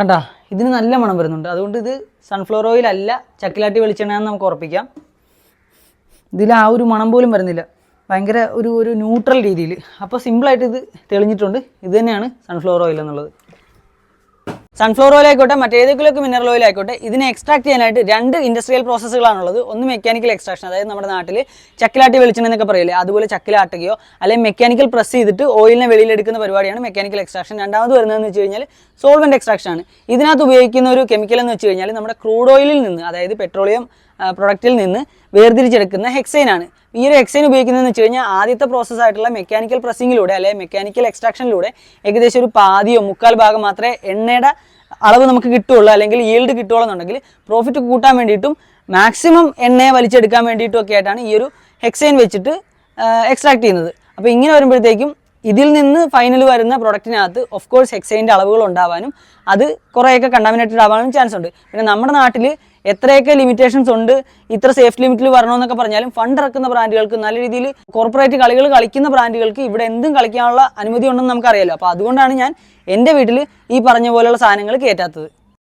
കണ്ടാ, ഇതിന് നല്ല മണം വരുന്നുണ്ട്. അതുകൊണ്ട് ഇത് സൺഫ്ലവർ ഓയിൽ അല്ല, ചക്കിലാട്ടി വെളിച്ചെണ്ണയാണെന്ന് നമുക്ക് ഉറപ്പിക്കാം. ഇതിൽ ആ ഒരു മണം പോലും വരുന്നില്ല, ഭയങ്കര ഒരു ന്യൂട്രൽ രീതിയിൽ. അപ്പോൾ സിമ്പിളായിട്ട് ഇത് തെളിഞ്ഞിട്ടുണ്ട്. ഇത് തന്നെയാണ് സൺഫ്ലവർ ഓയിൽ എന്നുള്ളത്. സൺഫ്ലവർ ഓയിൽ ആയിക്കോട്ടെ, മറ്റേതെങ്കിലുമൊക്കെ മിനറൽ ഓയിൽ ആയിക്കോട്ടെ, ഇതിനെ എക്സ്ട്രാക്ട് ചെയ്യാനായിട്ട് 2 ഇൻഡസ്ട്രിയൽ പ്രോസസ്സുകളാണുള്ളത്. ഒന്ന് മെക്കാനിക്കൽ എക്സ്ട്രാക്ഷൻ, അതായത് നമ്മുടെ നാട്ടിൽ ചക്കിലാട്ടി വെളിച്ചെണ്ണ എന്നൊക്കെ പറയില്ലേ, അതുപോലെ ചക്കിലാട്ടുകയോ അല്ലെങ്കിൽ മെക്കാനിക്കൽ പ്രസ് ചെയ്തിട്ട് ഓയിലിനെ വെളിയിലെടുക്കുന്ന പരിപാടിയാണ് മെക്കാനിക്കൽ എക്സ്ട്രാക്ഷൻ. രണ്ടാമത് വരുന്നതെന്ന് വെച്ച് കഴിഞ്ഞാൽ സോൾവെന്റ് എക്സ്ട്രാക്ഷൻ ആണ്. ഇതിനകത്ത് ഉപയോഗിക്കുന്ന ഒരു കെമിക്കൽ എന്ന് വെച്ച് കഴിഞ്ഞാൽ നമ്മുടെ ക്രൂഡ് ഓയിലിൽ നിന്ന്, അതായത് പെട്രോളിയം പ്രൊഡക്റ്റിൽ നിന്ന് വേർതിരിച്ചെടുക്കുന്ന ഹെക്സൈൻ ആണ്. ഈ ഒരു ഹെക്സൈൻ ഉപയോഗിക്കുന്നതെന്ന് വെച്ച് കഴിഞ്ഞാൽ ആദ്യത്തെ പ്രോസസ്സായിട്ടുള്ള മെക്കാനിക്കൽ പ്രസ്സിങ്ങിലൂടെ അല്ലെങ്കിൽ മെക്കാനിക്കൽ എക്സ്ട്രാക്ഷനിലൂടെ ഏകദേശം ഒരു പാതിയോ മുക്കാൽ ഭാഗം മാത്രമേ എണ്ണയുടെ അളവ് നമുക്ക് കിട്ടുള്ളൂ, അല്ലെങ്കിൽ ഈൽഡ് കിട്ടുള്ളൂ എന്നുണ്ടെങ്കിൽ പ്രോഫിറ്റ് കൂട്ടാൻ വേണ്ടിയിട്ടും മാക്സിമം എണ്ണയെ വലിച്ചെടുക്കാൻ വേണ്ടിയിട്ടും ഒക്കെ ആയിട്ടാണ് ഈ ഒരു ഹെക്സൈൻ വെച്ചിട്ട് എക്സ്ട്രാക്ട് ചെയ്യുന്നത്. അപ്പോൾ ഇങ്ങനെ വരുമ്പോഴത്തേക്കും ഇതിൽ നിന്ന് ഫൈനൽ വരുന്ന പ്രൊഡക്റ്റിനകത്ത് ഓഫ് കോഴ്സ് ഹെക്സൈൻ്റെ അളവുകൾ ഉണ്ടാവാനും അത് കുറേയൊക്കെ കണ്ടാമിനേറ്റഡ് ആവാനും ചാൻസ് ഉണ്ട്. പിന്നെ നമ്മുടെ നാട്ടിൽ എത്രയൊക്കെ ലിമിറ്റേഷൻസ് ഉണ്ട്, ഇത്ര സേഫ് ലിമിറ്റിൽ വരണമെന്നൊക്കെ പറഞ്ഞാലും ഫണ്ട് ഇറക്കുന്ന ബ്രാൻഡുകൾക്ക്, നല്ല രീതിയിൽ കോർപ്പറേറ്റ് കളികൾ കളിക്കുന്ന ബ്രാൻഡുകൾക്ക് ഇവിടെ എന്തും കളിക്കാനുള്ള അനുമതി ഉണ്ടെന്ന് നമുക്കറിയാലോ. അപ്പോൾ അതുകൊണ്ടാണ് ഞാൻ എൻ്റെ വീട്ടിൽ ഈ പറഞ്ഞ പോലെയുള്ള സാധനങ്ങൾ കയറ്റാത്തത്.